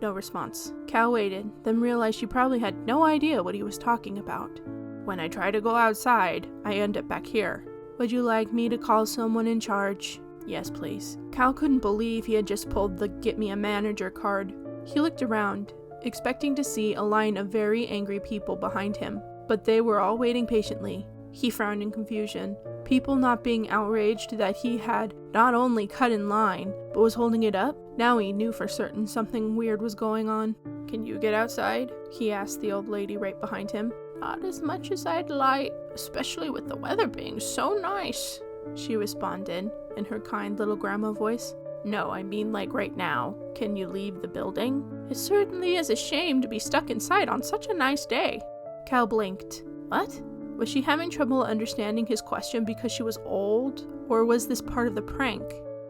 No response. Cal waited, then realized she probably had no idea what he was talking about. When I try to go outside, I end up back here. Would you like me to call someone in charge? Yes, please. Cal couldn't believe he had just pulled the get me a manager card. He looked around, expecting to see a line of very angry people behind him, but they were all waiting patiently. He frowned in confusion. People not being outraged that he had not only cut in line, but was holding it up. Now he knew for certain something weird was going on. Can you get outside? He asked the old lady right behind him. Not as much as I'd like, especially with the weather being so nice, she responded in her kind little grandma voice. No, I mean like right now. Can you leave the building? It certainly is a shame to be stuck inside on such a nice day. Cal blinked. What? Was she having trouble understanding his question because she was old? Or was this part of the prank?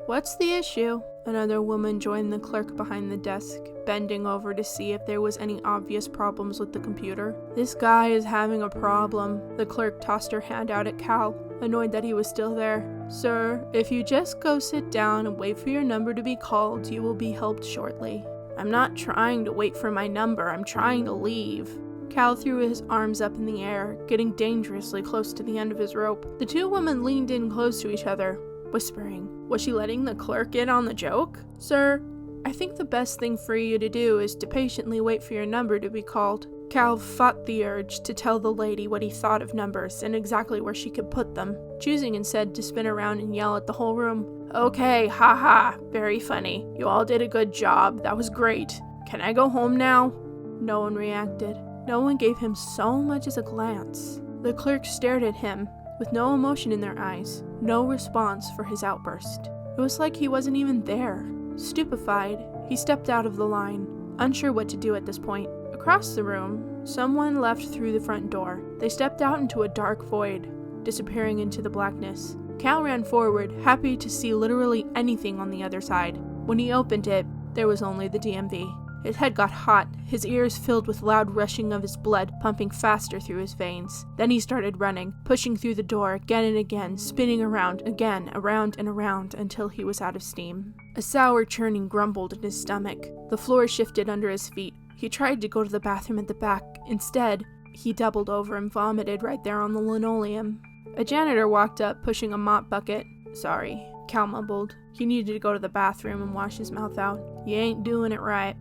What's the issue? Another woman joined the clerk behind the desk, bending over to see if there was any obvious problems with the computer. This guy is having a problem. The clerk tossed her hand out at Cal, annoyed that he was still there. Sir, if you just go sit down and wait for your number to be called, you will be helped shortly. I'm not trying to wait for my number, I'm trying to leave. Cal threw his arms up in the air, getting dangerously close to the end of his rope. The two women leaned in close to each other, whispering. Was she letting the clerk in on the joke? Sir, I think the best thing for you to do is to patiently wait for your number to be called. Cal fought the urge to tell the lady what he thought of numbers and exactly where she could put them, choosing instead to spin around and yell at the whole room. Okay, haha, very funny. You all did a good job, that was great. Can I go home now? No one reacted. No one gave him so much as a glance. The clerk stared at him, with no emotion in their eyes, no response for his outburst. It was like he wasn't even there. Stupefied, he stepped out of the line, unsure what to do at this point. Across the room, someone left through the front door. They stepped out into a dark void, disappearing into the blackness. Cal ran forward, happy to see literally anything on the other side. When he opened it, there was only the DMV. His head got hot, his ears filled with loud rushing of his blood pumping faster through his veins. Then he started running, pushing through the door again and again, spinning around again, around and around until he was out of steam. A sour churning grumbled in his stomach. The floor shifted under his feet. He tried to go to the bathroom at the back. Instead, he doubled over and vomited right there on the linoleum. A janitor walked up, pushing a mop bucket. Sorry, Cal mumbled. He needed to go to the bathroom and wash his mouth out. You ain't doing it right.